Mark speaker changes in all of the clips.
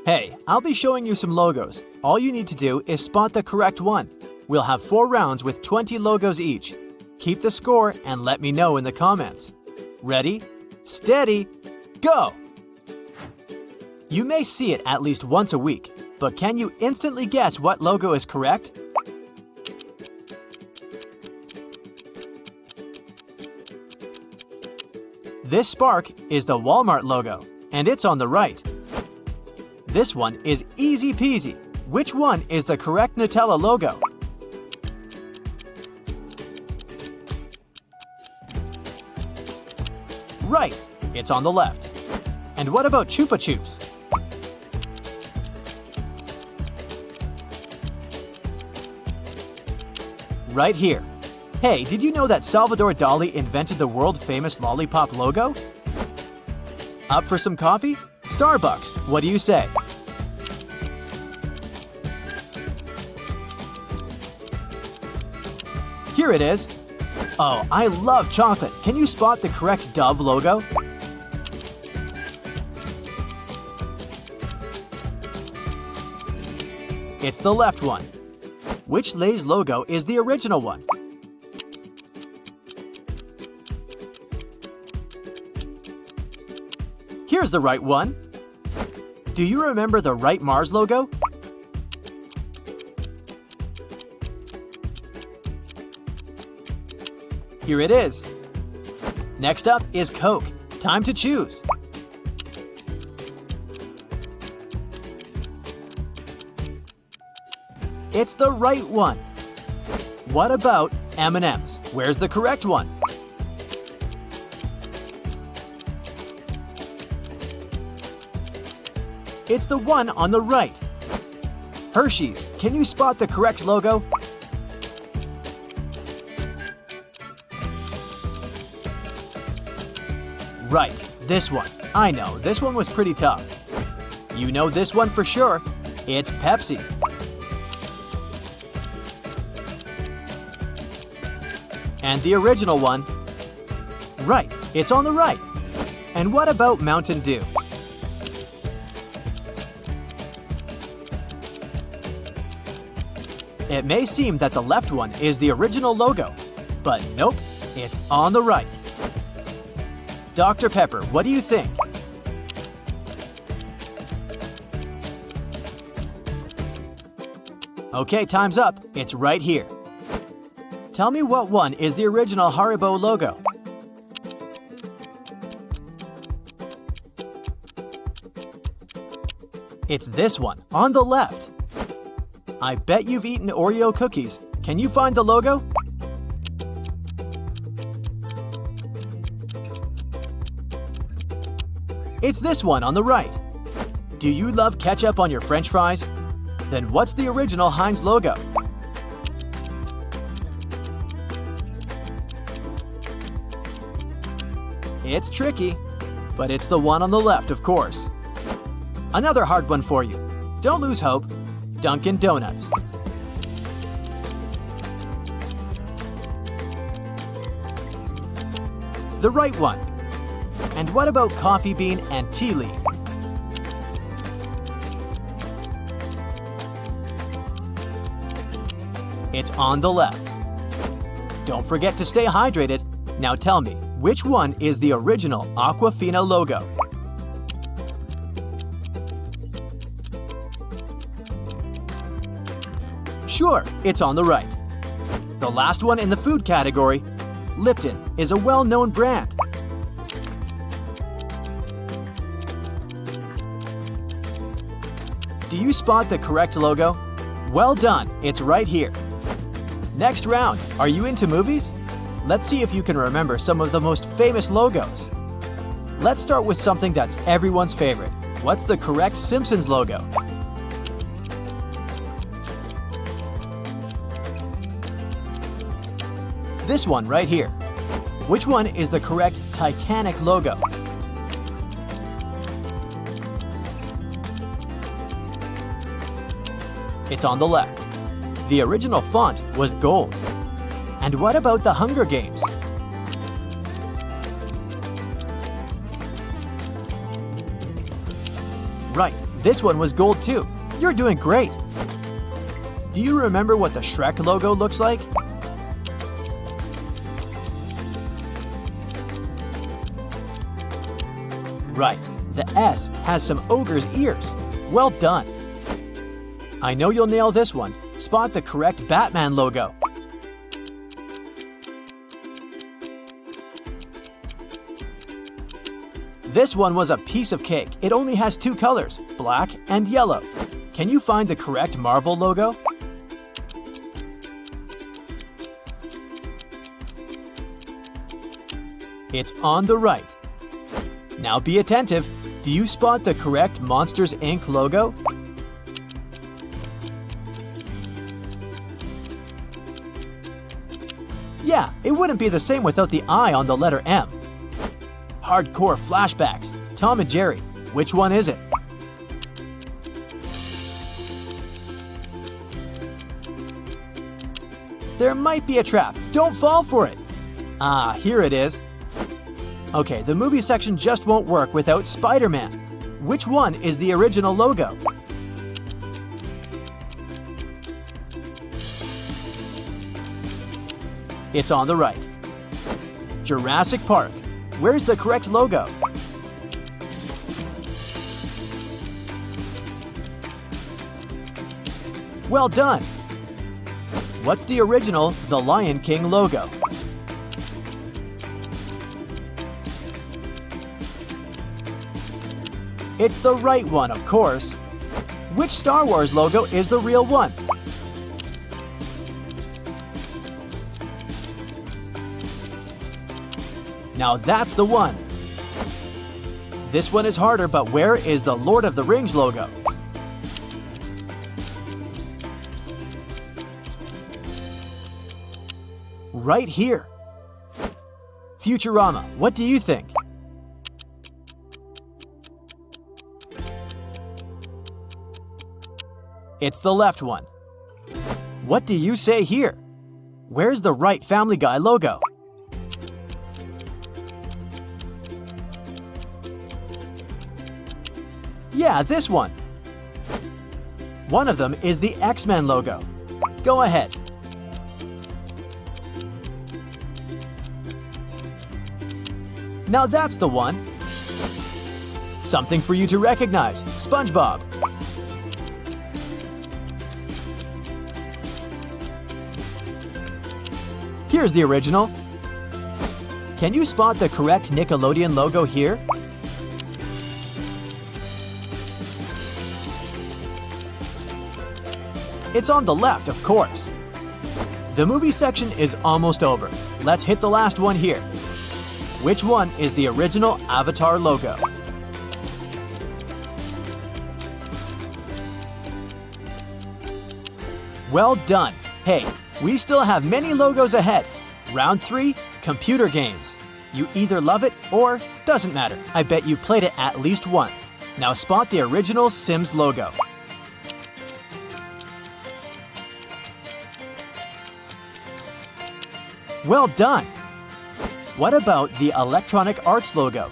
Speaker 1: Hey, I'll be showing you some logos. All you need to do is spot the correct one. We'll have 4 rounds with 20 logos each. Keep the score and let me know in the comments. Ready, steady, go! You may see it at least once a week, but can you instantly guess what logo is correct? This spark is the Walmart logo, and it's on the right. This one is easy peasy. Which one is the correct Nutella logo? Right, it's on the left. And what about Chupa Chups? Right here. Hey, did you know that Salvador Dali invented the world-famous lollipop logo? Up for some coffee? Starbucks, what do you say? Here it is. Oh, I love chocolate. Can you spot the correct Dove logo? It's the left one. Which Lay's logo is the original one? Here's the right one. Do you remember the right Mars logo? Here it is. Next up is Coke. Time to choose. It's the right one. What about M&M's? Where's the correct one? It's the one on the right. Hershey's, can you spot the correct logo? Right, this one. I know, this one was pretty tough. You know this one for sure. It's Pepsi. And the original one? Right, it's on the right. And what about Mountain Dew? It may seem that the left one is the original logo, but nope, it's on the right. Dr. Pepper, what do you think? Okay, time's up. It's right here. Tell me what one is the original Haribo logo. It's this one, on the left. I bet you've eaten Oreo cookies. Can you find the logo? It's this one on the right. Do you love ketchup on your French fries? Then what's the original Heinz logo? It's tricky, but it's the one on the left, of course. Another hard one for you. Don't lose hope. Dunkin' Donuts. The right one. And what about Coffee Bean and Tea Leaf? It's on the left. Don't forget to stay hydrated. Now tell me, which one is the original Aquafina logo? Sure, it's on the right. The last one in the food category, Lipton, is a well-known brand. Do you spot the correct logo? Well done, it's right here. Next round, are you into movies? Let's see if you can remember some of the most famous logos. Let's start with something that's everyone's favorite. What's the correct Simpsons logo? This one right here. Which one is the correct Titanic logo? It's on the left. The original font was gold. And what about the Hunger Games? Right, this one was gold too. You're doing great. Do you remember what the Shrek logo looks like? Right, the S has some ogre's ears. Well done. I know you'll nail this one. Spot the correct Batman logo. This one was a piece of cake. It only has two colors, black and yellow. Can you find the correct Marvel logo? It's on the right. Now be attentive. Do you spot the correct Monsters, Inc. logo? Yeah, it wouldn't be the same without the I on the letter M. Hardcore flashbacks. Tom and Jerry. Which one is it? There might be a trap. Don't fall for it. Ah, here it is. Okay, the movie section just won't work without Spider-Man. Which one is the original logo? It's on the right. Jurassic Park. Where's the correct logo? Well done! What's the original The Lion King logo? It's the right one, of course. Which Star Wars logo is the real one? Now that's the one. This one is harder, but where is the Lord of the Rings logo? Right here. Futurama, what do you think? It's the left one. What do you say here? Where's the right Family Guy logo? Yeah, this one. One of them is the X-Men logo. Go ahead. Now that's the one. Something for you to recognize. SpongeBob. Here's the original. Can you spot the correct Nickelodeon logo here? It's on the left, of course. The movie section is almost over. Let's hit the last one here. Which one is the original Avatar logo? Well done. Hey, we still have many logos ahead. Round 3, computer games. You either love it or doesn't matter. I bet you've played it at least once. Now spot the original Sims logo. Well done! What about the Electronic Arts logo?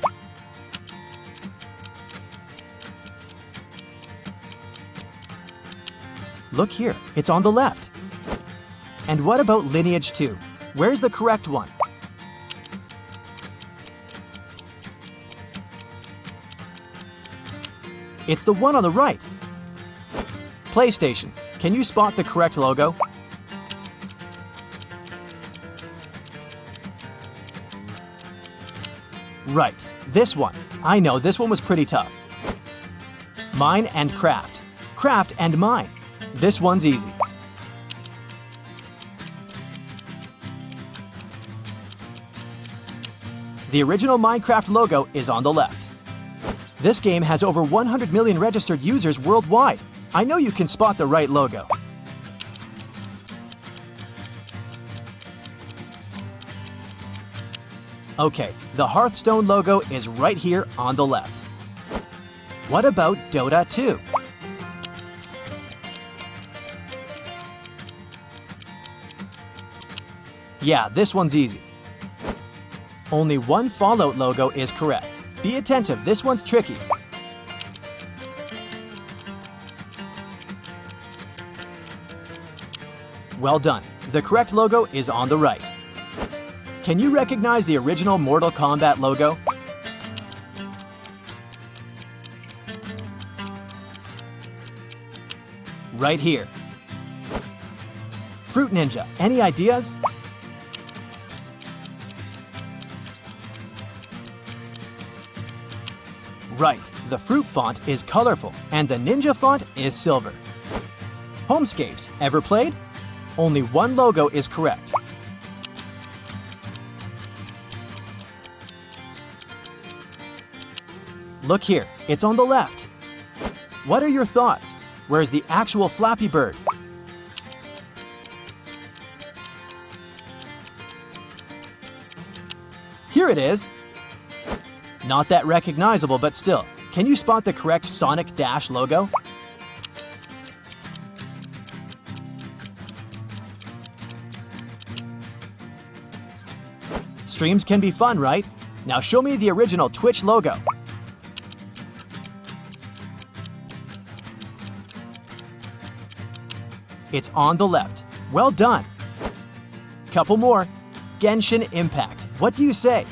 Speaker 1: Look here, it's on the left. And what about Lineage 2? Where's the correct one? It's the one on the right. PlayStation, can you spot the correct logo? Right, this one. I know this one was pretty tough. Mine and Craft. Craft and Mine. This one's easy. The original Minecraft logo is on the left. This game has over 100 million registered users worldwide. I know you can spot the right logo. Okay, the Hearthstone logo is right here on the left. What about Dota 2? Yeah, this one's easy. Only one Fallout logo is correct. Be attentive, this one's tricky. Well done. The correct logo is on the right. Can you recognize the original Mortal Kombat logo? Right here. Fruit Ninja, any ideas? Right, the fruit font is colorful and the ninja font is silver. Homescapes, ever played? Only one logo is correct. Look here, it's on the left. What are your thoughts? Where's the actual Flappy Bird? Here it is. Not that recognizable, but still. Can you spot the correct Sonic Dash logo? Streams can be fun, right? Now show me the original Twitch logo. It's on the left. Well done. Couple more. Genshin Impact. What do you say?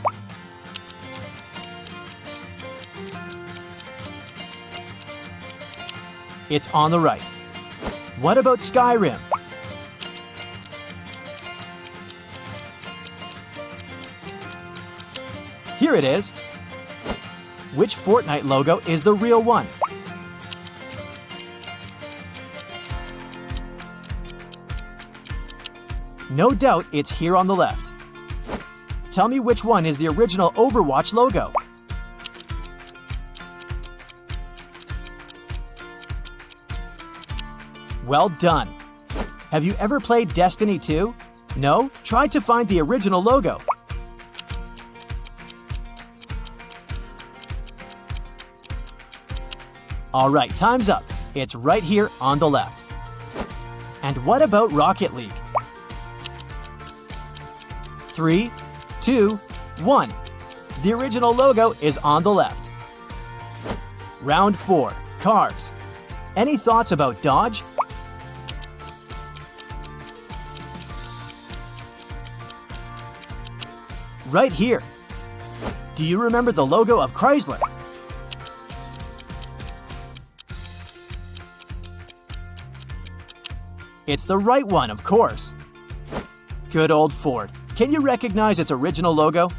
Speaker 1: It's on the right. What about Skyrim? Here it is. Which Fortnite logo is the real one? No doubt it's here on the left. Tell me which one is the original Overwatch logo. Well done. Have you ever played Destiny 2? No? Try to find the original logo. All right, time's up. It's right here on the left. And what about Rocket League? 3, 2, 1. The original logo is on the left. Round 4, cars. Any thoughts about Dodge? Right here. Do you remember the logo of Chrysler? It's the right one, of course. Good old Ford. Can you recognize its original logo?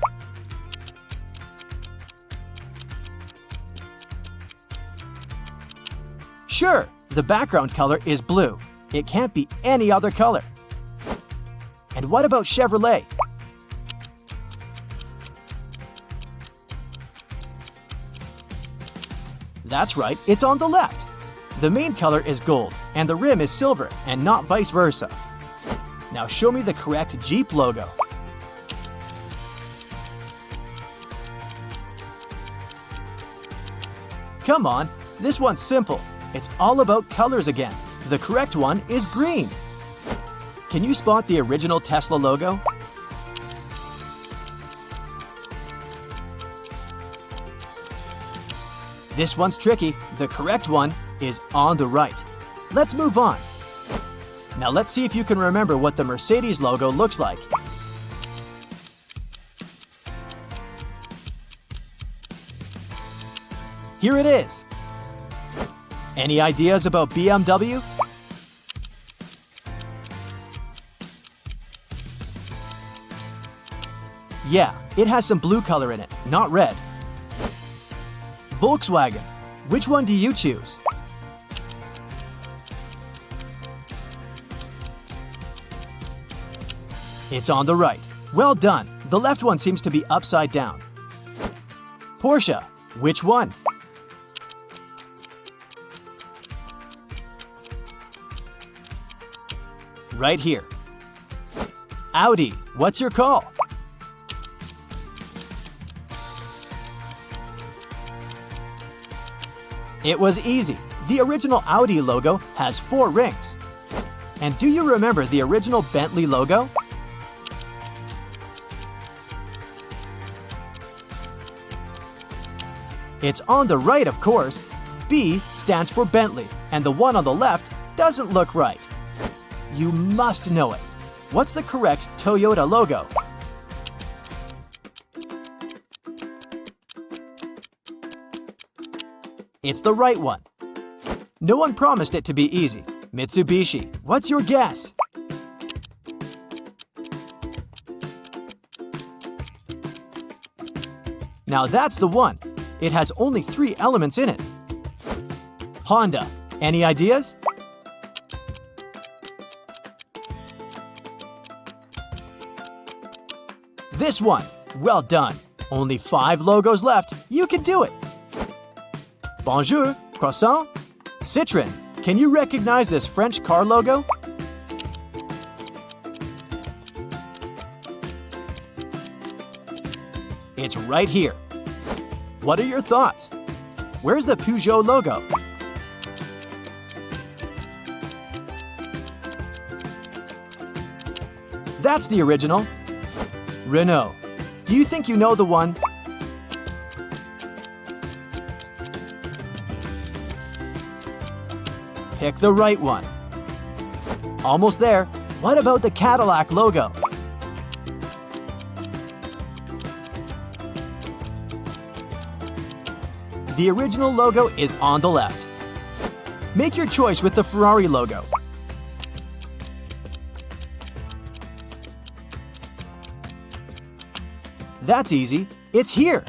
Speaker 1: Sure, the background color is blue. It can't be any other color. And what about Chevrolet? That's right, it's on the left. The main color is gold, and the rim is silver, and not vice versa. Now show me the correct Jeep logo. Come on, this one's simple. It's all about colors again. The correct one is green. Can you spot the original Tesla logo? This one's tricky. The correct one is on the right. Let's move on. Now let's see if you can remember what the Mercedes logo looks like. Here it is. Any ideas about BMW? Yeah, it has some blue color in it, not red. Volkswagen. Which one do you choose? It's on the right. Well done. The left one seems to be upside down. Porsche. Which one? Right here. Audi. What's your call? It was easy. The original Audi logo has 4 rings. And do you remember the original Bentley logo? It's on the right, of course. B stands for Bentley, and the one on the left doesn't look right. You must know it. What's the correct Toyota logo? It's the right one. No one promised it to be easy. Mitsubishi, what's your guess? Now that's the one. It has only 3 elements in it. Honda, any ideas? This one. Well done. Only 5 logos left. You can do it. Bonjour, croissant. Citroën, can you recognize this French car logo? It's right here. What are your thoughts? Where's the Peugeot logo? That's the original. Renault, do you think you know the one? Pick the right one. Almost there. What about the Cadillac logo? The original logo is on the left. Make your choice with the Ferrari logo. That's easy. It's here.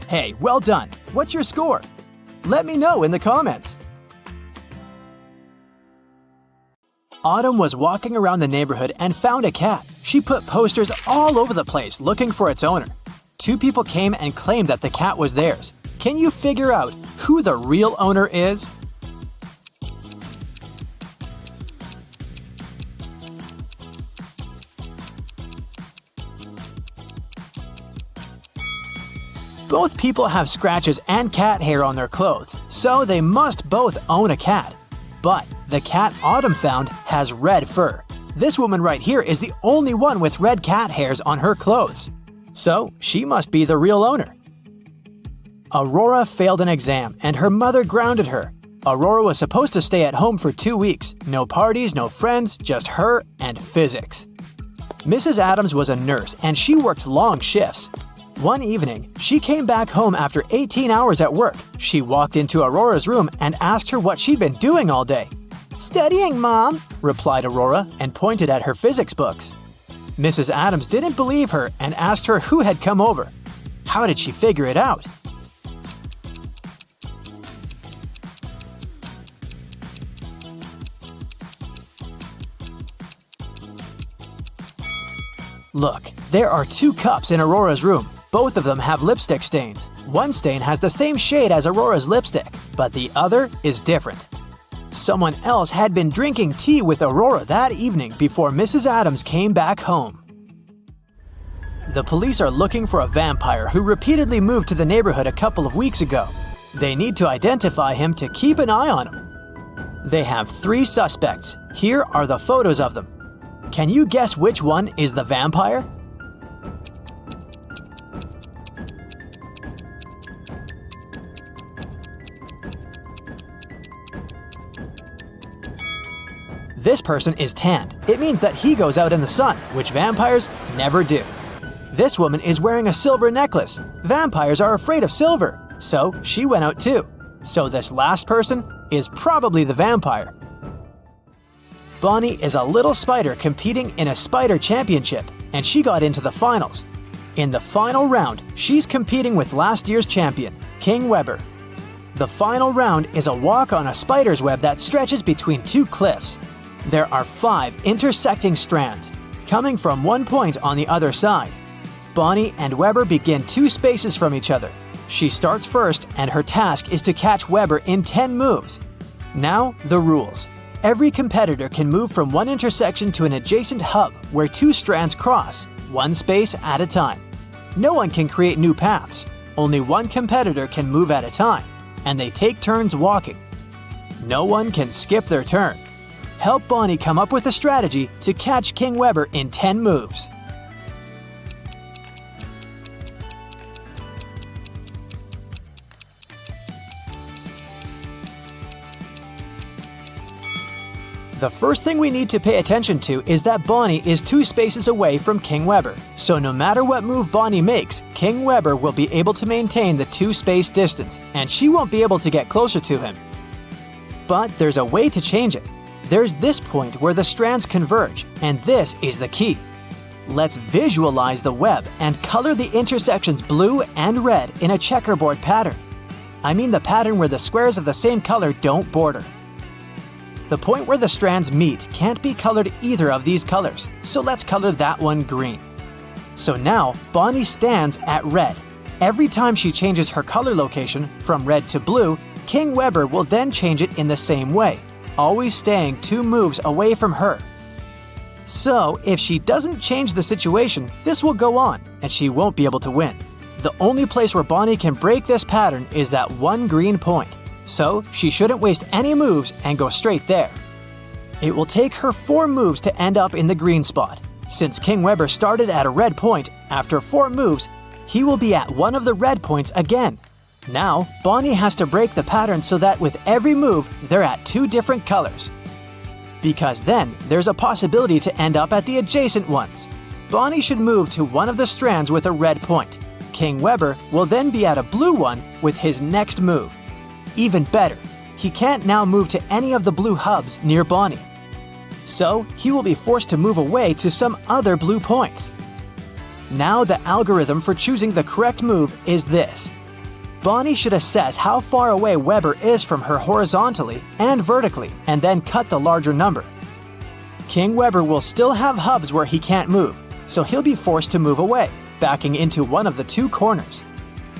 Speaker 1: Hey, well done. What's your score? Let me know in the comments. Autumn was walking around the neighborhood and found a cat. She put posters all over the place looking for its owner. 2 people came and claimed that the cat was theirs. Can you figure out who the real owner is? Both people have scratches and cat hair on their clothes, so they must both own a cat. But the cat Autumn found has red fur. This woman right here is the only one with red cat hairs on her clothes. So she must be the real owner. Aurora failed an exam and her mother grounded her. Aurora was supposed to stay at home for 2 weeks. No parties, no friends, just her and physics. Mrs. Adams was a nurse and she worked long shifts. One evening, she came back home after 18 hours at work. She walked into Aurora's room and asked her what she'd been doing all day. "Studying, Mom," replied Aurora and pointed at her physics books. Mrs. Adams didn't believe her and asked her who had come over. How did she figure it out? Look, there are 2 cups in Aurora's room. Both of them have lipstick stains. One stain has the same shade as Aurora's lipstick, but the other is different. Someone else had been drinking tea with Aurora that evening before Mrs. Adams came back home. The police are looking for a vampire who repeatedly moved to the neighborhood a couple of weeks ago. They need to identify him to keep an eye on him. They have 3 suspects. Here are the photos of them. Can you guess which one is the vampire? This person is tanned. It means that he goes out in the sun, which vampires never do. This woman is wearing a silver necklace. Vampires are afraid of silver, so she went out too. So this last person is probably the vampire. Bonnie is a little spider competing in a spider championship, and she got into the finals. In the final round, she's competing with last year's champion, King Weber. The final round is a walk on a spider's web that stretches between 2 cliffs. There are 5 intersecting strands, coming from one point on the other side. Bonnie and Weber begin 2 spaces from each other. She starts first, and her task is to catch Weber in 10 moves. Now, the rules. Every competitor can move from one intersection to an adjacent hub where 2 strands cross, 1 space at a time. No one can create new paths. Only one competitor can move at a time, and they take turns walking. No one can skip their turn. Help Bonnie come up with a strategy to catch King Weber in 10 moves. The first thing we need to pay attention to is that Bonnie is 2 spaces away from King Weber, so no matter what move Bonnie makes, King Weber will be able to maintain the 2-space distance, and she won't be able to get closer to him. But there's a way to change it. There's this point where the strands converge, and this is the key. Let's visualize the web and color the intersections blue and red in a checkerboard pattern. I mean the pattern where the squares of the same color don't border. The point where the strands meet can't be colored either of these colors, so let's color that one green. So now, Bonnie stands at red. Every time she changes her color location from red to blue, King Weber will then change it in the same way, always staying 2 moves away from her. So, if she doesn't change the situation, this will go on, and she won't be able to win. The only place where Bonnie can break this pattern is that one green point. So, she shouldn't waste any moves and go straight there. It will take her 4 moves to end up in the green spot. Since King Weber started at a red point, after 4 moves, he will be at one of the red points again. Now, Bonnie has to break the pattern so that with every move, they're at 2 different colors. Because then, there's a possibility to end up at the adjacent ones. Bonnie should move to one of the strands with a red point. King Weber will then be at a blue one with his next move. Even better, he can't now move to any of the blue hubs near Bonnie. So, he will be forced to move away to some other blue points. Now the algorithm for choosing the correct move is this. Bonnie should assess how far away Weber is from her horizontally and vertically, and then cut the larger number. King Weber will still have hubs where he can't move, so he'll be forced to move away, backing into one of the 2 corners.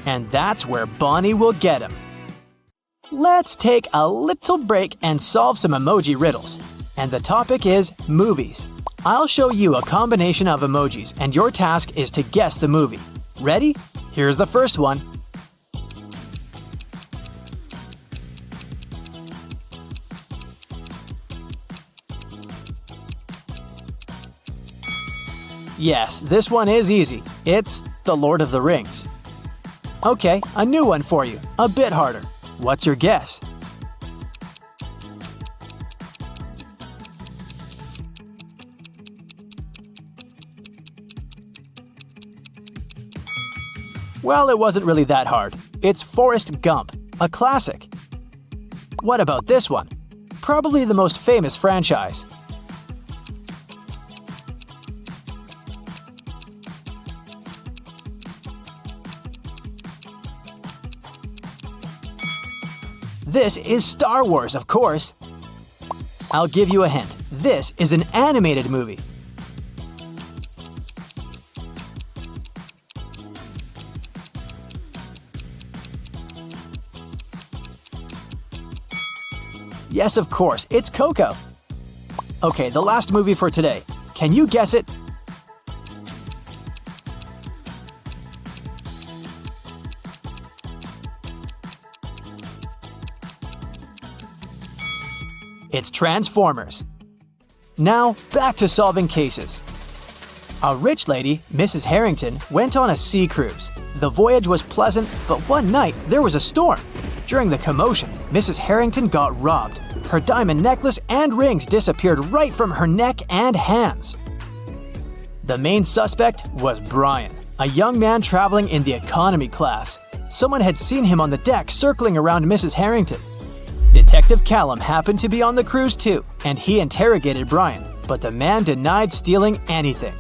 Speaker 1: And that's where Bonnie will get him. Let's take a little break and solve some emoji riddles. And the topic is movies. I'll show you a combination of emojis, and your task is to guess the movie. Ready? Here's the first one. Yes, this one is easy. It's The Lord of the Rings. Okay, a new one for you, a bit harder. What's your guess? Well, it wasn't really that hard. It's Forrest Gump, a classic. What about this one? Probably the most famous franchise. This is Star Wars, of course. I'll give you a hint. This is an animated movie. Yes, of course, it's Coco. Okay, the last movie for today. Can you guess it? It's Transformers. Now, back to solving cases. A rich lady, Mrs. Harrington, went on a sea cruise. The voyage was pleasant, but one night there was a storm. During the commotion, Mrs. Harrington got robbed. Her diamond necklace and rings disappeared right from her neck and hands. The main suspect was Brian, a young man traveling in the economy class. Someone had seen him on the deck circling around Mrs. Harrington. Detective Callum happened to be on the cruise too, and he interrogated Brian, but the man denied stealing anything.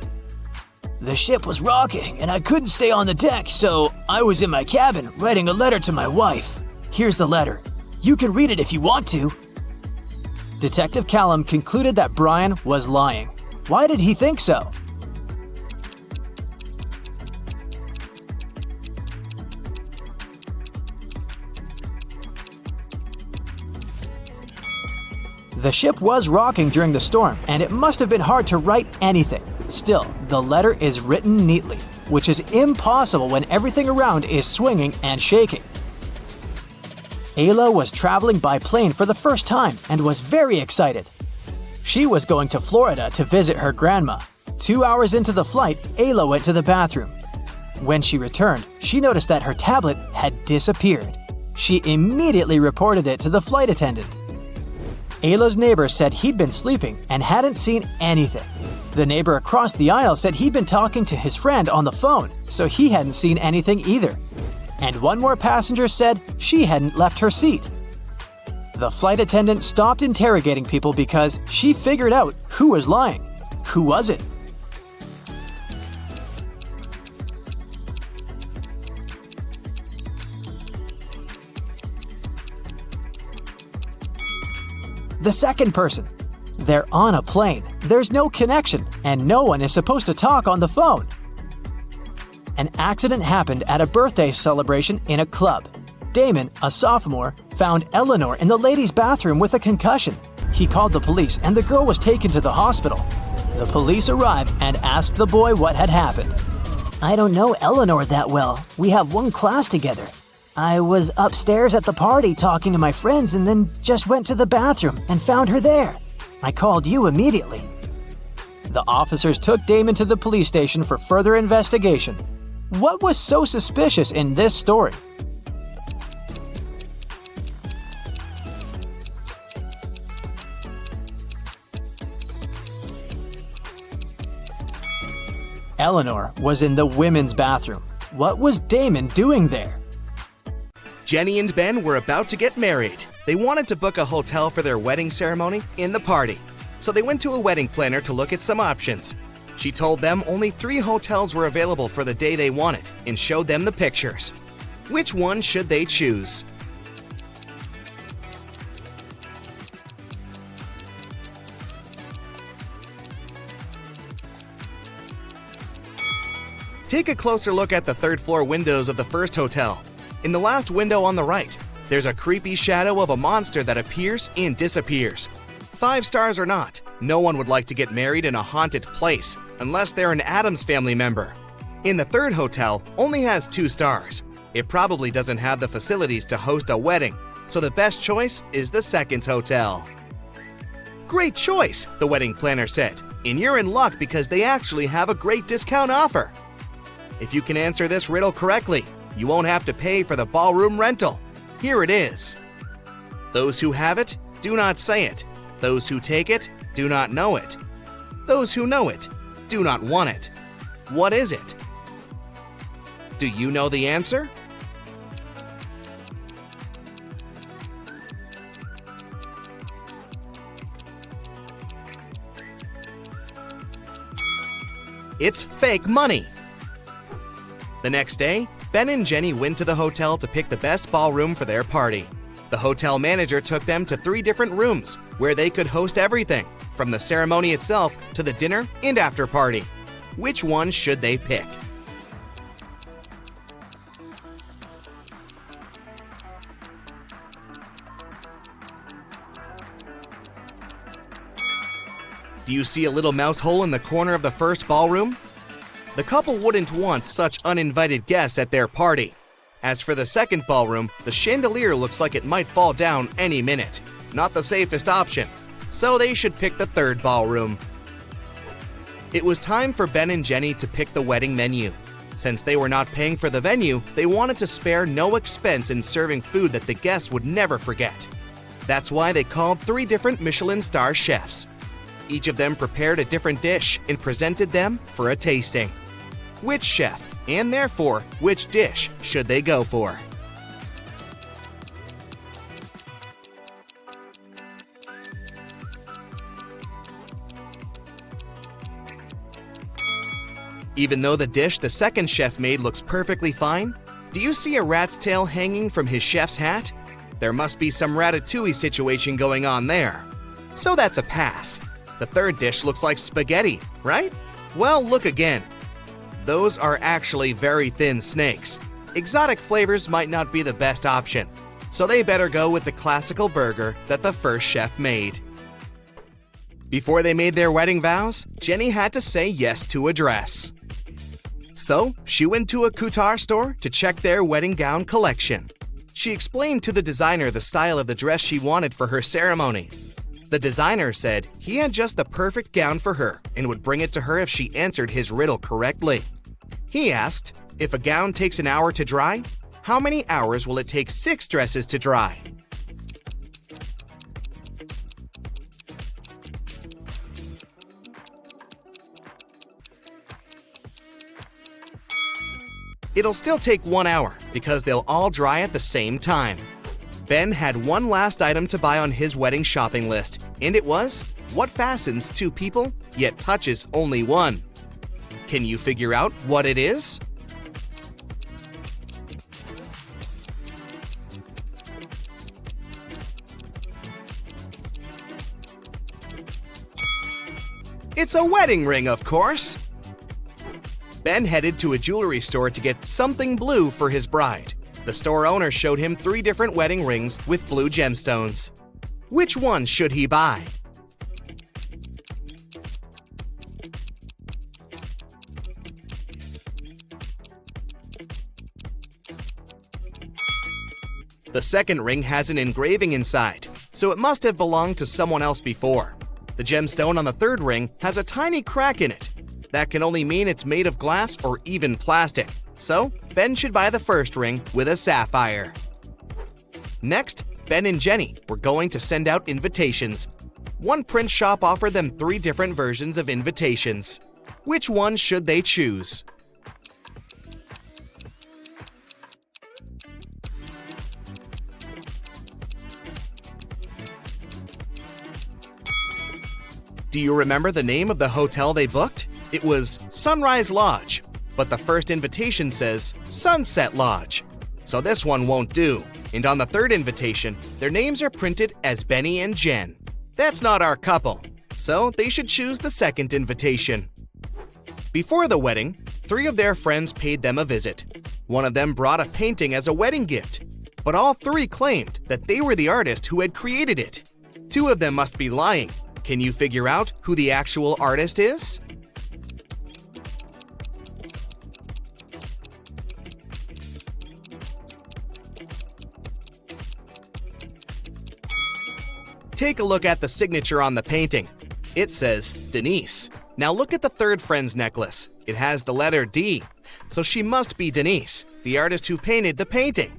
Speaker 1: The ship was rocking, and I couldn't stay on the deck, so I was in my cabin writing a letter to my wife. Here's the letter. You can read it if you want to. Detective Callum concluded that Brian was lying. Why did he think so? The ship was rocking during the storm, and it must have been hard to write anything. Still, the letter is written neatly, which is impossible when everything around is swinging and shaking. Ayla was traveling by plane for the first time and was very excited. She was going to Florida to visit her grandma. 2 hours into the flight, Ayla went to the bathroom. When she returned, she noticed that her tablet had disappeared. She immediately reported it to the flight attendant. Ayla's neighbor said he'd been sleeping and hadn't seen anything. The neighbor across the aisle said he'd been talking to his friend on the phone, so he hadn't seen anything either. And one more passenger said she hadn't left her seat. The flight attendant stopped interrogating people because she figured out who was lying. Who was it? The second person. They're on a plane, there's no connection, and no one is supposed to talk on the phone. An accident happened at a birthday celebration in a club. Damon, a sophomore, found Eleanor in the ladies' bathroom with a concussion. He called the police and the girl was taken to the hospital. The police arrived and asked the boy what had happened.
Speaker 2: I don't know Eleanor that well. We have one class together. I was upstairs at the party talking to my friends and then just went to the bathroom and found her there. I called you immediately.
Speaker 1: The officers took Damon to the police station for further investigation. What was so suspicious in this story? Eleanor was in the women's bathroom. What was Damon doing there?
Speaker 3: Jenny and Ben were about to get married. They wanted to book a hotel for their wedding ceremony in the party. So they went to a wedding planner to look at some options. She told them only 3 hotels were available for the day they wanted and showed them the pictures. Which one should they choose? Take a closer look at the third-floor windows of the first hotel. In the last window on the right, there's a creepy shadow of a monster that appears and disappears. 5 stars or not, no one would like to get married in a haunted place unless they're an Addams Family member. In the third hotel, only has 2 stars. It probably doesn't have the facilities to host a wedding, so the best choice is the second hotel. Great choice, the wedding planner said, and you're in luck because they actually have a great discount offer. If you can answer this riddle correctly, you won't have to pay for the ballroom rental. Here it is. Those who have it, do not say it. Those who take it, do not know it. Those who know it, do not want it. What is it? Do you know the answer? It's fake money. The next day, Ben and Jenny went to the hotel to pick the best ballroom for their party. The hotel manager took them to 3 different rooms where they could host everything, from the ceremony itself to the dinner and after party. Which one should they pick? Do you see a little mouse hole in the corner of the first ballroom? The couple wouldn't want such uninvited guests at their party. As for the second ballroom, the chandelier looks like it might fall down any minute. Not the safest option, so they should pick the third ballroom. It was time for Ben and Jenny to pick the wedding menu. Since they were not paying for the venue, they wanted to spare no expense in serving food that the guests would never forget. That's why they called 3 different Michelin star chefs. Each of them prepared a different dish and presented them for a tasting. Which chef, and therefore which dish, should they go for? Even though the dish the second chef made looks perfectly fine, do you see a rat's tail hanging from his chef's hat? There must be some ratatouille situation going on there. So that's a pass. The third dish looks like spaghetti, right? Well, look again. Those are actually very thin snakes. Exotic flavors might not be the best option, so they better go with the classical burger that the first chef made. Before they made their wedding vows, Jenny had to say yes to a dress. So, she went to a couture store to check their wedding gown collection. She explained to the designer the style of the dress she wanted for her ceremony. The designer said he had just the perfect gown for her and would bring it to her if she answered his riddle correctly. He asked, if a gown takes an hour to dry, how many hours will it take 6 dresses to dry? It'll still take 1 hour because they'll all dry at the same time. Ben had one last item to buy on his wedding shopping list, and it was what fastens 2 people yet touches only one. Can you figure out what it is? It's a wedding ring, of course! Ben headed to a jewelry store to get something blue for his bride. The store owner showed him 3 different wedding rings with blue gemstones. Which one should he buy? The second ring has an engraving inside, so it must have belonged to someone else before. The gemstone on the third ring has a tiny crack in it. That can only mean it's made of glass or even plastic. So, Ben should buy the first ring with a sapphire. Next, Ben and Jenny were going to send out invitations. One print shop offered them 3 different versions of invitations. Which one should they choose? Do you remember the name of the hotel they booked? It was Sunrise Lodge, but the first invitation says Sunset Lodge. So this one won't do. And on the third invitation, their names are printed as Benny and Jen. That's not our couple, so they should choose the second invitation. Before the wedding, 3 of their friends paid them a visit. One of them brought a painting as a wedding gift, but all 3 claimed that they were the artist who had created it. 2 of them must be lying. Can you figure out who the actual artist is? Take a look at the signature on the painting. It says Denise. Now look at the third friend's necklace. It has the letter D, so she must be Denise, the artist who painted the painting.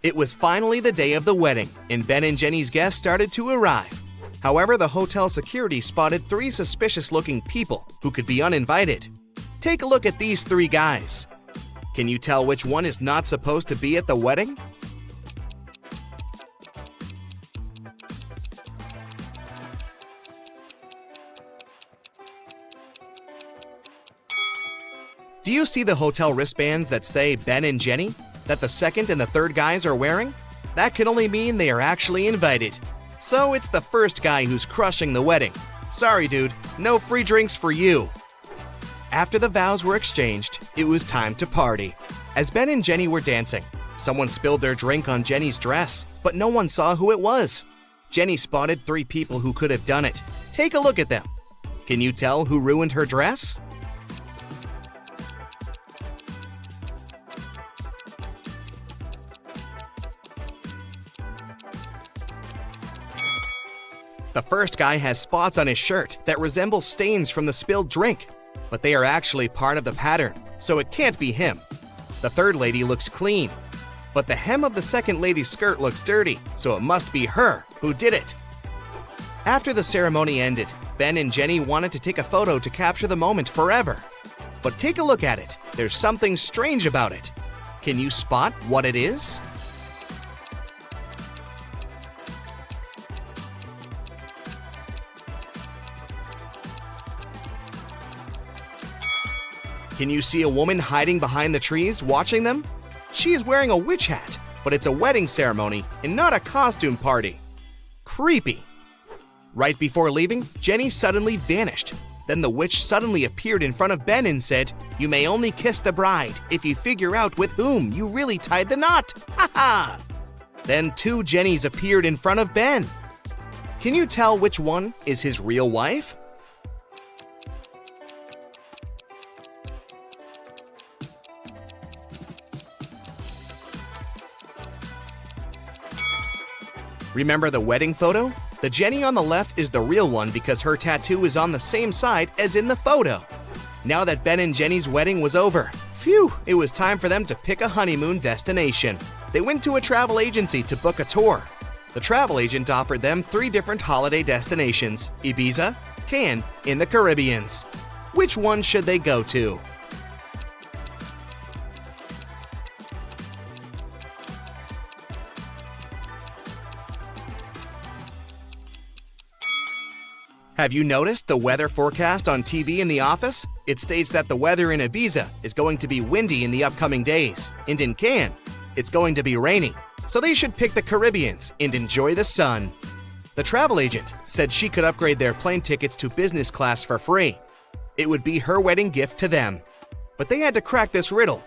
Speaker 3: It was finally the day of the wedding, and Ben and Jenny's guests started to arrive. However, the hotel security spotted 3 suspicious-looking people who could be uninvited. Take a look at these 3 guys. Can you tell which one is not supposed to be at the wedding? Do you see the hotel wristbands that say Ben and Jenny that the second and the third guys are wearing? That can only mean they are actually invited. So it's the first guy who's crushing the wedding. Sorry, dude, no free drinks for you. After the vows were exchanged, it was time to party. As Ben and Jenny were dancing, someone spilled their drink on Jenny's dress, but no one saw who it was. Jenny spotted 3 people who could have done it. Take a look at them. Can you tell who ruined her dress? The first guy has spots on his shirt that resemble stains from the spilled drink, but they are actually part of the pattern, so it can't be him. The third lady looks clean, but the hem of the second lady's skirt looks dirty, so it must be her who did it. After the ceremony ended, Ben and Jenny wanted to take a photo to capture the moment forever. But take a look at it. There's something strange about it. Can you spot what it is? Can you see a woman hiding behind the trees watching them? She is wearing a witch hat, but it's a wedding ceremony and not a costume party. Creepy. Right before leaving, Jenny suddenly vanished. Then the witch suddenly appeared in front of Ben and said, "You may only kiss the bride if you figure out with whom you really tied the knot. Ha ha!" Then 2 Jennys appeared in front of Ben. Can you tell which one is his real wife? Remember the wedding photo? The Jenny on the left is the real one because her tattoo is on the same side as in the photo. Now that Ben and Jenny's wedding was over, phew, it was time for them to pick a honeymoon destination. They went to a travel agency to book a tour. The travel agent offered them 3 different holiday destinations: Ibiza, Cannes, and the Caribbeans. Which one should they go to? Have you noticed the weather forecast on TV in the office? It states that the weather in Ibiza is going to be windy in the upcoming days, and in Cannes, it's going to be rainy. So they should pick the Caribbeans and enjoy the sun. The travel agent said she could upgrade their plane tickets to business class for free. It would be her wedding gift to them. But they had to crack this riddle.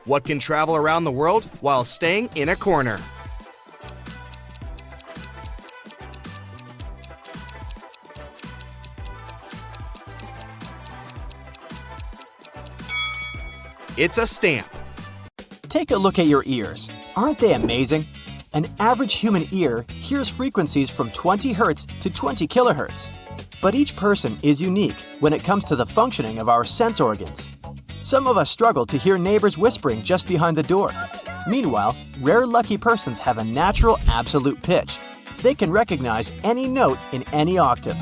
Speaker 3: What can travel around the world while staying in a corner? It's a stamp.
Speaker 1: Take a look at your ears. Aren't they amazing? An average human ear hears frequencies from 20 Hz to 20 kHz. But each person is unique when it comes to the functioning of our sense organs. Some of us struggle to hear neighbors whispering just behind the door. Meanwhile, rare lucky persons have a natural absolute pitch. They can recognize any note in any octave.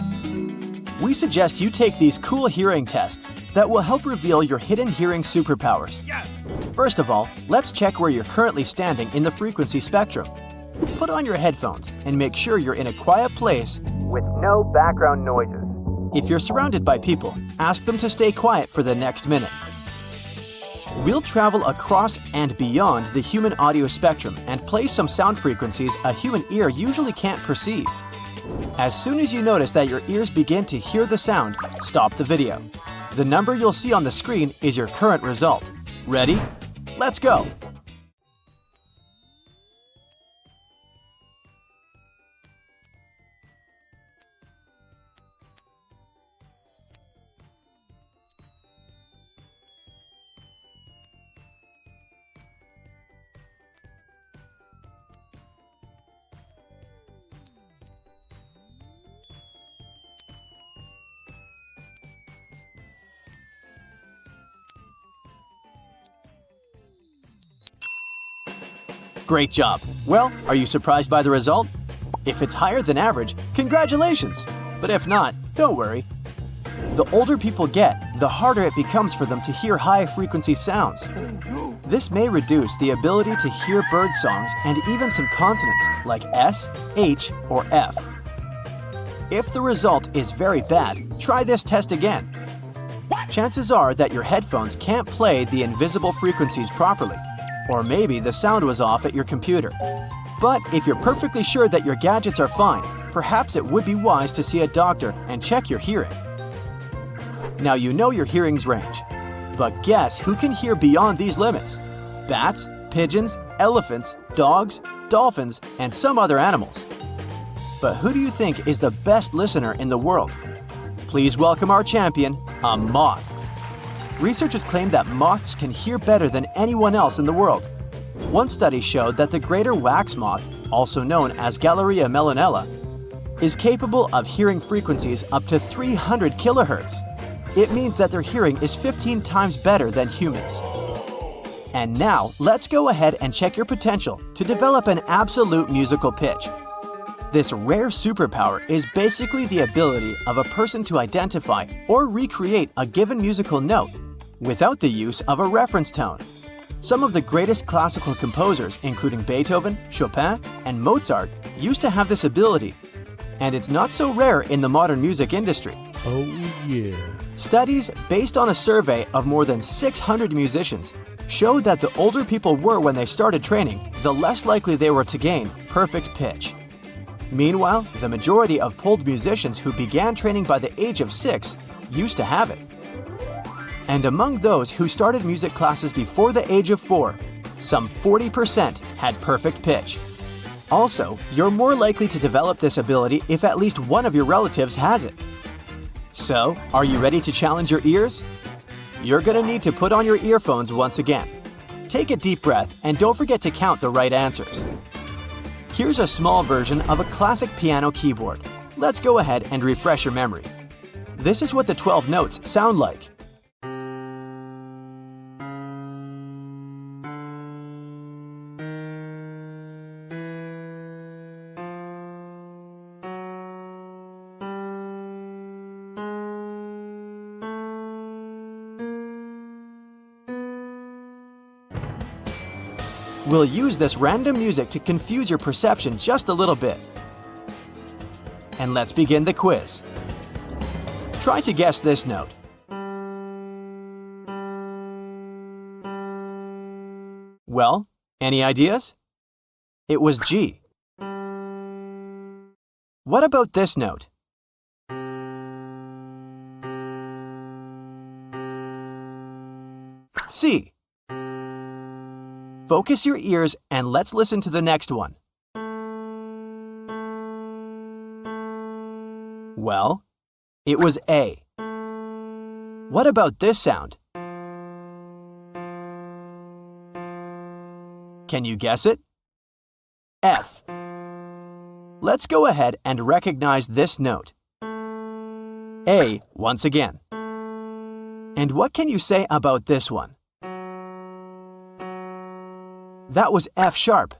Speaker 1: We suggest you take these cool hearing tests that will help reveal your hidden hearing superpowers.
Speaker 4: Yes!
Speaker 1: First of all, let's check where you're currently standing in the frequency spectrum. Put on your headphones and make sure you're in a quiet place with no background noises. If you're surrounded by people, ask them to stay quiet for the next minute. We'll travel across and beyond the human audio spectrum and play some sound frequencies a human ear usually can't perceive. As soon as you notice that your ears begin to hear the sound, stop the video. The number you'll see on the screen is your current result. Ready? Let's go! Great job! Well, are you surprised by the result? If it's higher than average, congratulations! But if not, don't worry. The older people get, the harder it becomes for them to hear high-frequency sounds. This may reduce the ability to hear bird songs and even some consonants like S, H, or F. If the result is very bad, try this test again. Chances are that your headphones can't play the invisible frequencies properly. Or maybe the sound was off at your computer. But if you're perfectly sure that your gadgets are fine, perhaps it would be wise to see a doctor and check your hearing. Now you know your hearing's range. But guess who can hear beyond these limits? Bats, pigeons, elephants, dogs, dolphins, and some other animals. But who do you think is the best listener in the world? Please welcome our champion, a moth. Researchers claim that moths can hear better than anyone else in the world. One study showed that the greater wax moth, also known as Galleria melanella, is capable of hearing frequencies up to 300 kHz. It means that their hearing is 15 times better than humans. And now, let's go ahead and check your potential to develop an absolute musical pitch. This rare superpower is basically the ability of a person to identify or recreate a given musical note without the use of a reference tone. Some of the greatest classical composers, including Beethoven, Chopin, and Mozart, used to have this ability, and it's not so rare in the modern music industry.
Speaker 4: Oh yeah.
Speaker 1: Studies based on a survey of more than 600 musicians showed that the older people were when they started training, the less likely they were to gain perfect pitch. Meanwhile, the majority of polled musicians who began training by the age of 6 used to have it. And among those who started music classes before the age of 4, some 40% had perfect pitch. Also, you're more likely to develop this ability if at least one of your relatives has it. So, are you ready to challenge your ears? You're gonna need to put on your earphones once again. Take a deep breath and don't forget to count the right answers. Here's a small version of a classic piano keyboard. Let's go ahead and refresh your memory. This is what the 12 notes sound like. We'll use this random music to confuse your perception just a little bit. And let's begin the quiz. Try to guess this note. Well, any ideas? It was G. What about this note? C. Focus your ears and let's listen to the next one. Well, it was A. What about this sound? Can you guess it? F. Let's go ahead and recognize this note. A once again. And what can you say about this one? That was F sharp.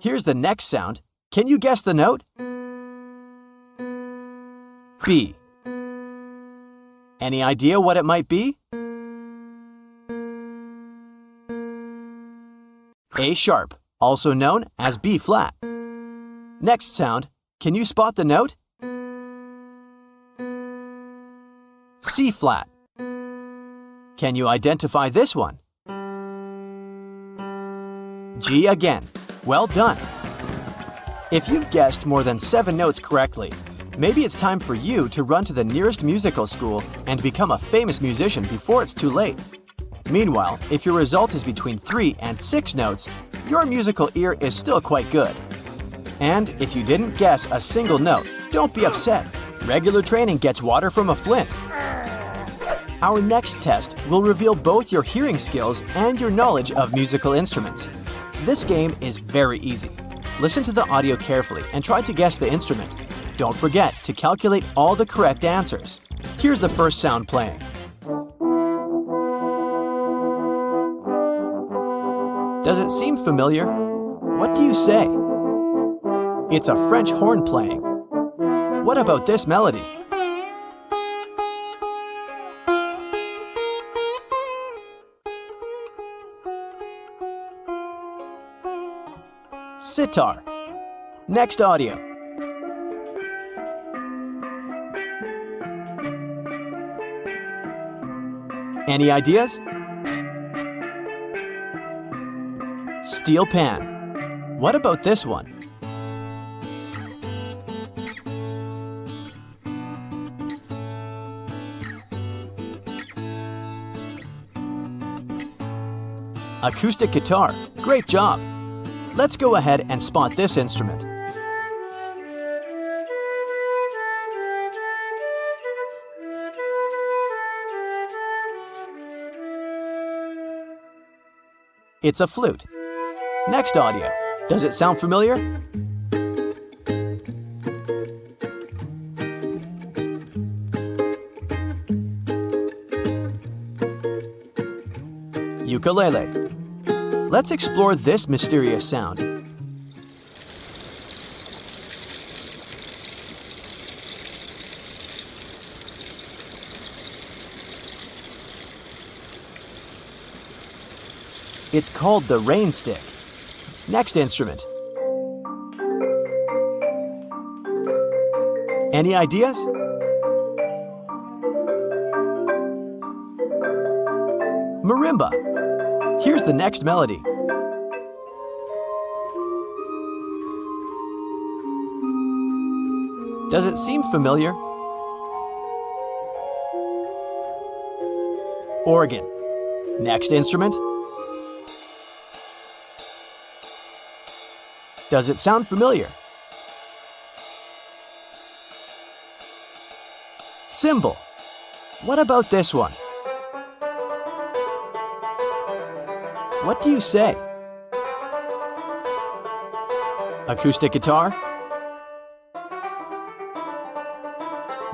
Speaker 1: Here's the next sound. Can you guess the note? B. Any idea what it might be? A sharp, also known as B flat. Next sound, can you spot the note? C flat. Can you identify this one? G again. Well done. If you've guessed more than 7 notes correctly, maybe it's time for you to run to the nearest musical school and become a famous musician before it's too late. Meanwhile, if your result is between 3 and 6 notes, your musical ear is still quite good. And if you didn't guess a single note, don't be upset. Regular training gets water from a flint. Our next test will reveal both your hearing skills and your knowledge of musical instruments. This game is very easy. Listen to the audio carefully and try to guess the instrument. Don't forget to calculate all the correct answers. Here's the first sound playing. Does it seem familiar? What do you say? It's a French horn playing. What about this melody? Sitar. Next audio. Any ideas? Steel pan. What about this one? Acoustic guitar. Great job! Let's go ahead and spot this instrument. It's a flute. Next audio. Does it sound familiar? Ukulele. Let's explore this mysterious sound. It's called the rain stick. Next instrument. Any ideas? Marimba. Here's the next melody. Does it seem familiar? Organ. Next instrument. Does it sound familiar? Cymbal. What about this one? What do you say? Acoustic guitar?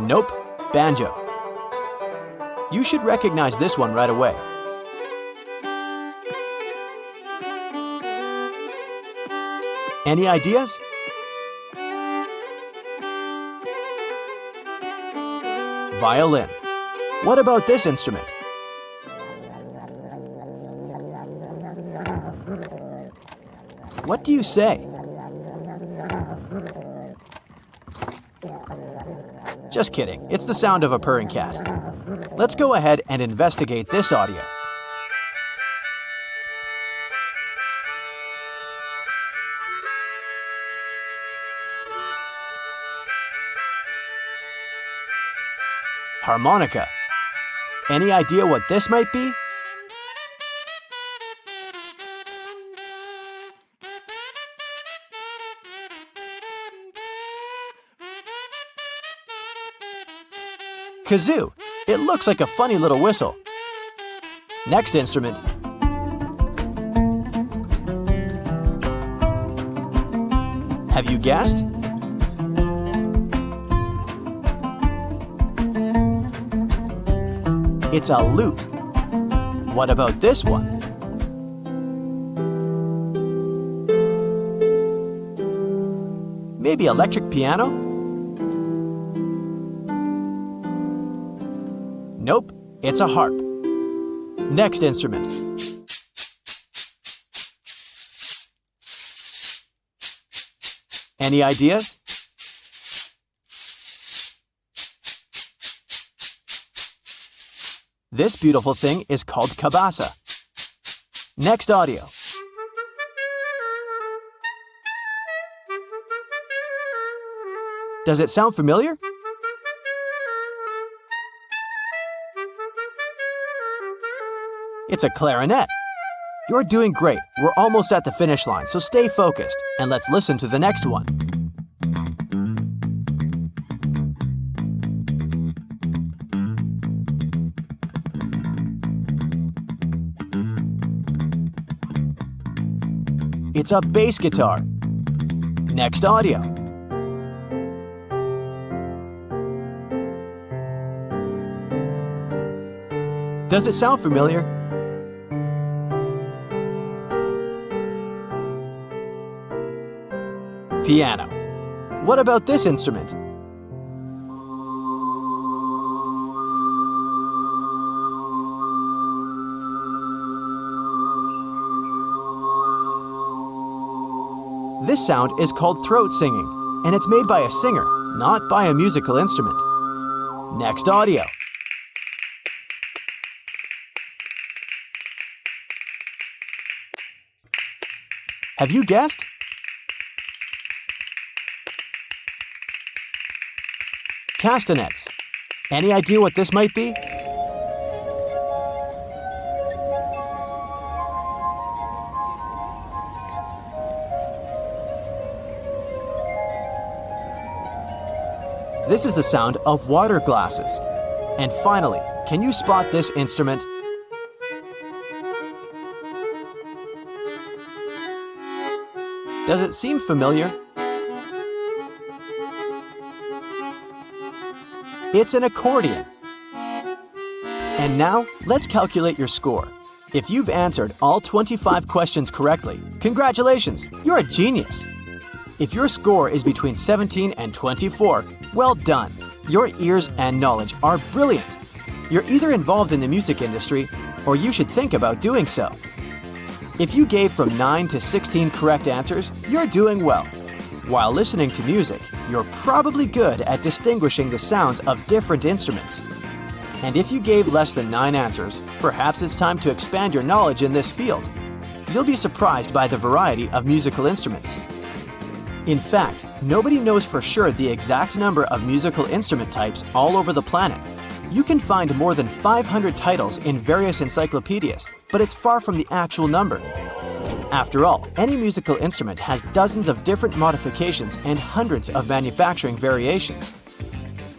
Speaker 1: Nope, banjo. You should recognize this one right away. Any ideas? Violin. What about this instrument? What do you say? Just kidding, it's the sound of a purring cat. Let's go ahead and investigate this audio. Harmonica. Any idea what this might be? Kazoo. It looks like a funny little whistle. Next instrument. Have you guessed? It's a lute. What about this one? Maybe electric piano? Nope, it's a harp. Next instrument. Any ideas? This beautiful thing is called kabasa. Next audio. Does it sound familiar? It's a clarinet. You're doing great. We're almost at the finish line, so stay focused and let's listen to the next one. It's a bass guitar. Next audio. Does it sound familiar? Piano. What about this instrument? This sound is called throat singing, and it's made by a singer, not by a musical instrument. Next audio. Have you guessed? Castanets. Any idea what this might be? This is the sound of water glasses. And finally, can you spot this instrument? Does it seem familiar? It's an accordion. And now, let's calculate your score. If you've answered all 25 questions correctly, congratulations, you're a genius. If your score is between 17 and 24, well done. Your ears and knowledge are brilliant. You're either involved in the music industry, or you should think about doing so. If you gave from 9 to 16 correct answers, you're doing well. While listening to music, you're probably good at distinguishing the sounds of different instruments. And if you gave less than 9 answers, perhaps it's time to expand your knowledge in this field. You'll be surprised by the variety of musical instruments. In fact, nobody knows for sure the exact number of musical instrument types all over the planet. You can find more than 500 titles in various encyclopedias, but it's far from the actual number. After all, any musical instrument has dozens of different modifications and hundreds of manufacturing variations.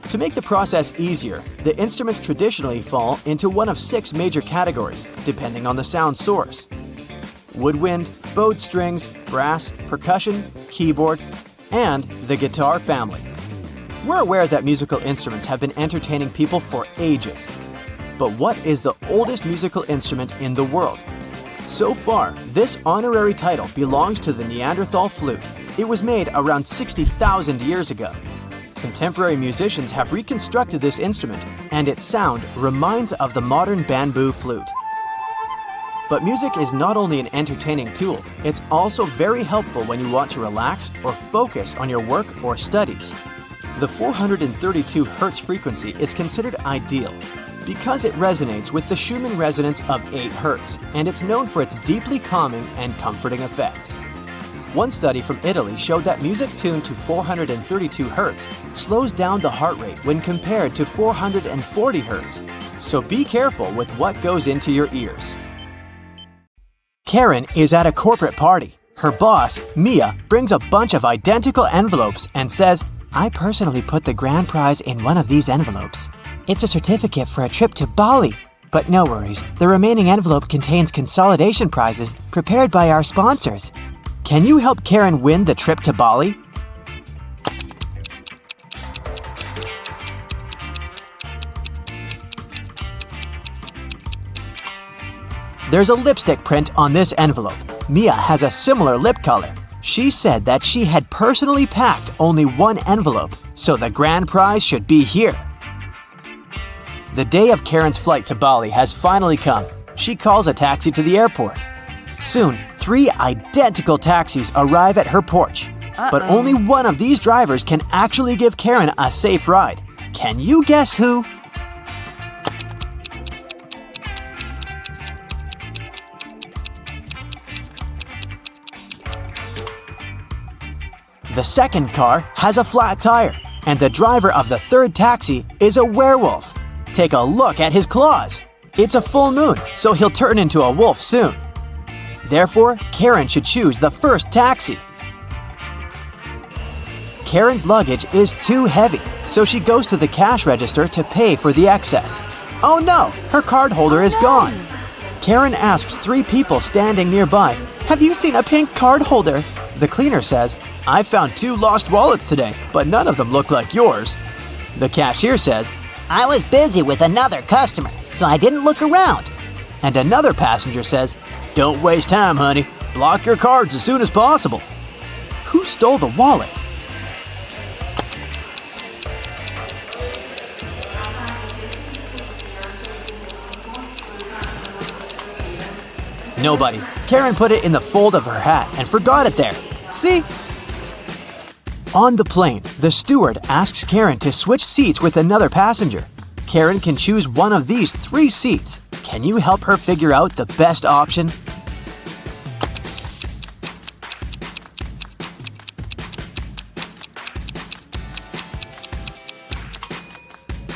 Speaker 1: To make the process easier, the instruments traditionally fall into one of 6 major categories, depending on the sound source: woodwind, bowed strings, brass, percussion, keyboard, and the guitar family. We're aware that musical instruments have been entertaining people for ages. But what is the oldest musical instrument in the world? So far, this honorary title belongs to the Neanderthal flute. It was made around 60,000 years ago. Contemporary musicians have reconstructed this instrument, and its sound reminds of the modern bamboo flute. But music is not only an entertaining tool, it's also very helpful when you want to relax or focus on your work or studies. The 432 Hz frequency is considered ideal because it resonates with the Schumann resonance of 8 Hz, and it's known for its deeply calming and comforting effects. One study from Italy showed that music tuned to 432 Hz slows down the heart rate when compared to 440 Hz. So be careful with what goes into your ears. Karen is at a corporate party. Her boss, Mia, brings a bunch of identical envelopes and says, "I personally put the grand prize in one of these envelopes. It's a certificate for a trip to Bali. But no worries, the remaining envelope contains consolidation prizes prepared by our sponsors. Can you help Karen win the trip to Bali?" There's a lipstick print on this envelope. Mia has a similar lip color. She said that she had personally packed only one envelope, so the grand prize should be here. The day of Karen's flight to Bali has finally come. She calls a taxi to the airport. Soon, 3 identical taxis arrive at her porch. But only one of these drivers can actually give Karen a safe ride. Can you guess who? The second car has a flat tire, and the driver of the third taxi is a werewolf. Take a look at his claws. It's a full moon, so he'll turn into a wolf soon. Therefore, Karen should choose the first taxi. Karen's luggage is too heavy, so she goes to the cash register to pay for the excess. Oh no, her card holder is gone. Karen asks 3 people standing nearby, "Have you seen a pink card holder?" The cleaner says, "I found 2 lost wallets today, but none of them look like yours." The cashier says,
Speaker 2: I was busy with another customer, so I didn't look around.
Speaker 1: and another passenger says, "Don't waste time, honey. Block your cards as soon as possible." Who stole the wallet? Nobody. Karen put it in the fold of her hat and forgot it there. See? On the plane, the steward asks Karen to switch seats with another passenger. Karen can choose one of these 3 seats. Can you help her figure out the best option?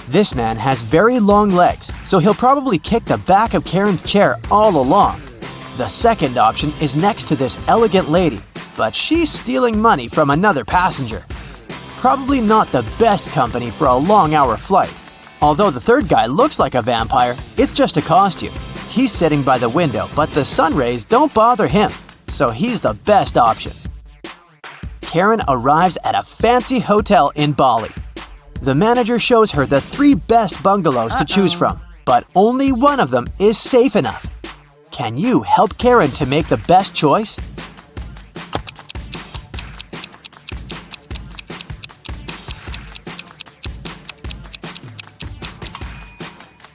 Speaker 1: This man has very long legs, so he'll probably kick the back of Karen's chair all along. The second option is next to this elegant lady, but she's stealing money from another passenger. Probably not the best company for a long-hour flight. Although the third guy looks like a vampire, it's just a costume. He's sitting by the window, but the sun rays don't bother him, so he's the best option. Karen arrives at a fancy hotel in Bali. The manager shows her the 3 best bungalows to choose from, but only one of them is safe enough. Can you help Karen to make the best choice?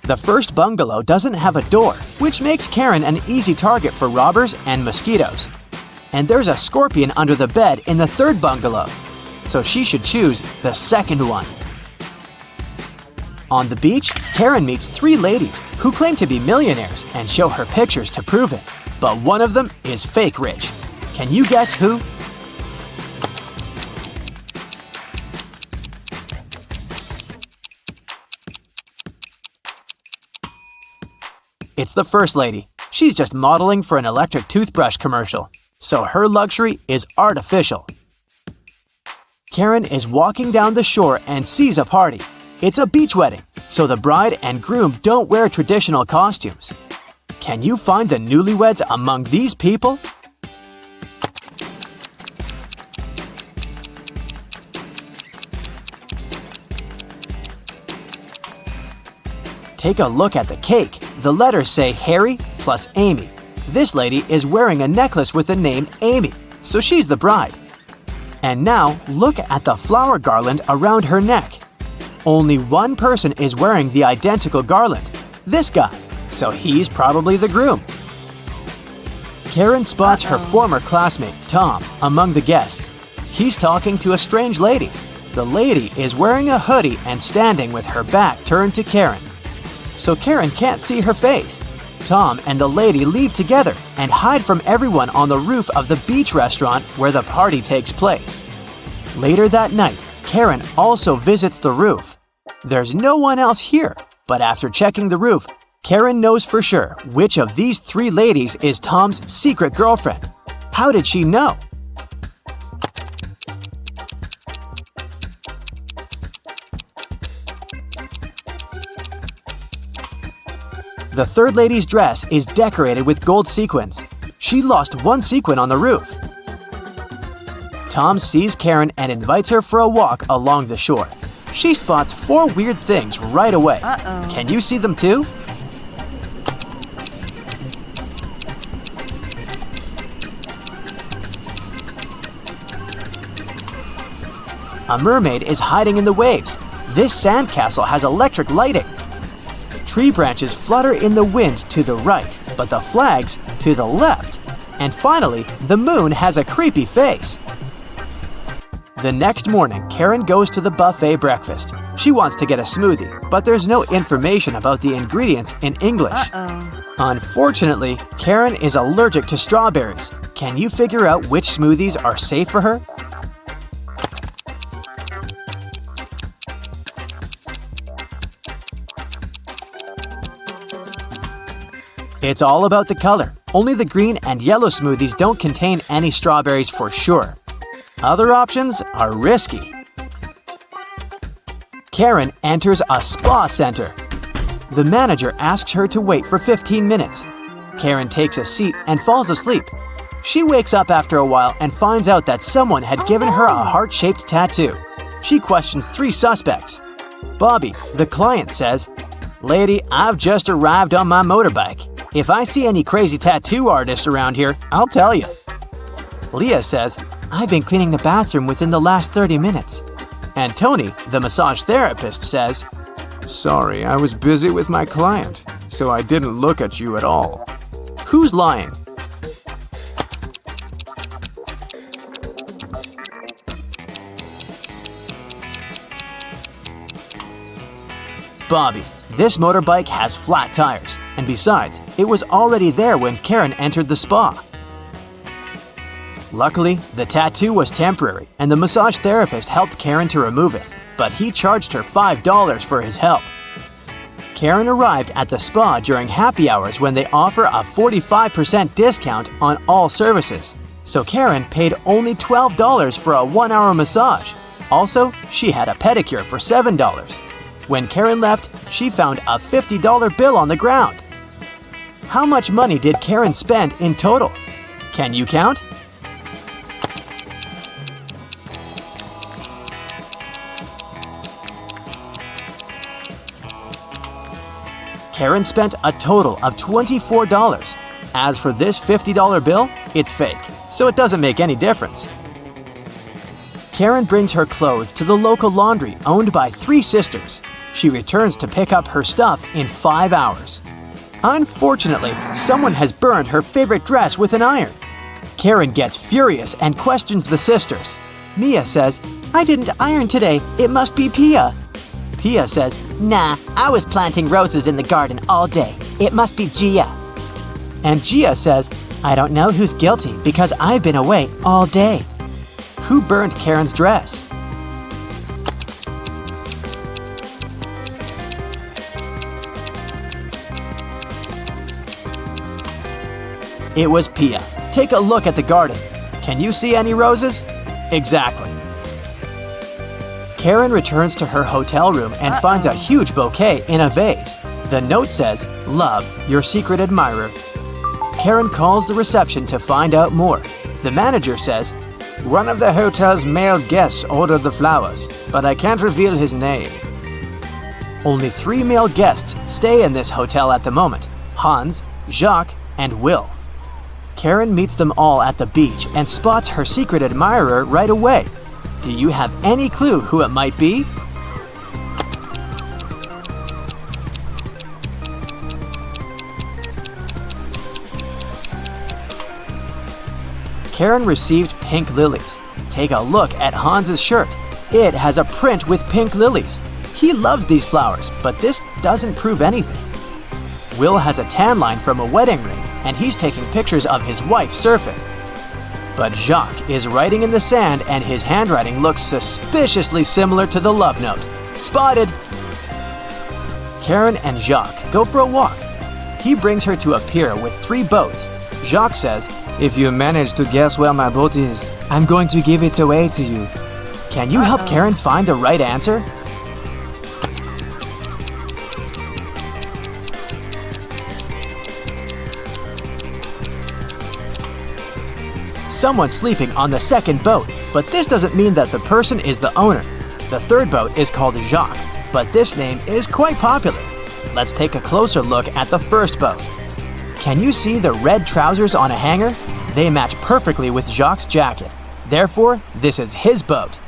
Speaker 1: The first bungalow doesn't have a door, which makes Karen an easy target for robbers and mosquitoes. And there's a scorpion under the bed in the third bungalow, so she should choose the second one. On the beach, Karen meets 3 ladies who claim to be millionaires and show her pictures to prove it. But one of them is fake rich. Can you guess who? It's the first lady. She's just modeling for an electric toothbrush commercial, so her luxury is artificial. Karen is walking down the shore and sees a party. It's a beach wedding, so the bride and groom don't wear traditional costumes. Can you find the newlyweds among these people? Take a look at the cake. The letters say Harry plus Amy. This lady is wearing a necklace with the name Amy, so she's the bride. And now look at the flower garland around her neck. Only one person is wearing the identical garland, this guy, so he's probably the groom. Karen spots her former classmate, Tom, among the guests. He's talking to a strange lady. The lady is wearing a hoodie and standing with her back turned to Karen, so Karen can't see her face. Tom and the lady leave together and hide from everyone on the roof of the beach restaurant where the party takes place. Later that night, Karen also visits the roof. There's no one else here, but after checking the roof, Karen knows for sure which of these three ladies is Tom's secret girlfriend. How did she know? The third lady's dress is decorated with gold sequins. She lost one sequin on the roof. Tom sees Karen and invites her for a walk along the shore. She spots four weird things right away. Can you see them too? A mermaid is hiding in the waves. This sandcastle has electric lighting. Tree branches flutter in the wind to the right, but the flags to the left. And finally, the moon has a creepy face. The next morning, Karen goes to the buffet breakfast. She wants to get a smoothie, but there's no information about the ingredients in English. Unfortunately, Karen is allergic to strawberries. Can you figure out which smoothies are safe for her? It's all about the color. Only the green and yellow smoothies don't contain any strawberries for sure. Other options are risky. Karen enters a spa center. The manager asks her to wait for 15 minutes. Karen takes a seat and falls asleep. She wakes up after a while and finds out that someone had given her a heart-shaped tattoo. She questions three suspects. Bobby, the client, says, "Lady, I've just arrived on my motorbike. If I see any crazy tattoo artists around here, I'll tell you." Leah says, "I've been cleaning the bathroom within the last 30 minutes. And Tony, the massage therapist, says, "Sorry, I was busy with my client, so I didn't look at you at all." Who's lying? Bobby. This motorbike has flat tires, and besides, it was already there when Karen entered the spa. Luckily, the tattoo was temporary, and the massage therapist helped Karen to remove it, but he charged her $5 for his help. Karen arrived at the spa during happy hours when they offer a 45% discount on all services, so Karen paid only $12 for a 1-hour massage. Also, she had a pedicure for $7. When Karen left, she found a $50 bill on the ground. How much money did Karen spend in total? Can you count? Karen spent a total of $24. As for this $50 bill, it's fake, so it doesn't make any difference. Karen brings her clothes to the local laundry owned by three sisters. She returns to pick up her stuff in 5 hours. Unfortunately, someone has burned her favorite dress with an iron. Karen gets furious and questions the sisters. Mia says, "I didn't iron today. It must be Pia." Pia says, "Nah, I was planting roses in the garden all day. It must be Gia." And Gia says, "I don't know who's guilty because I've been away all day." Who burned Karen's dress? It was Pia. Take a look at the garden. Can you see any roses? Exactly. Karen returns to her hotel room and finds a huge bouquet in a vase. The note says, "Love, your secret admirer." Karen calls the reception to find out more. The manager says, "One of the hotel's male guests ordered the flowers, but I can't reveal his name." Only 3 male guests stay in this hotel at the moment: Hans, Jacques, and Will. Karen meets them all at the beach and spots her secret admirer right away. Do you have any clue who it might be? Karen received pink lilies. Take a look at Hans's shirt. It has a print with pink lilies. He loves these flowers, but this doesn't prove anything. Will has a tan line from a wedding ring, and he's taking pictures of his wife surfing. But Jacques is writing in the sand, and his handwriting looks suspiciously similar to the love note. Spotted! Karen and Jacques go for a walk. He brings her to a pier with 3 boats. Jacques says, "If you manage to guess where my boat is, I'm going to give it away to you." Can you help Karen find the right answer? Someone's sleeping on the second boat, but this doesn't mean that the person is the owner. The third boat is called Jacques, but this name is quite popular. Let's take a closer look at the first boat. Can you see the red trousers on a hanger? They match perfectly with Jacques' jacket. Therefore, this is his boat.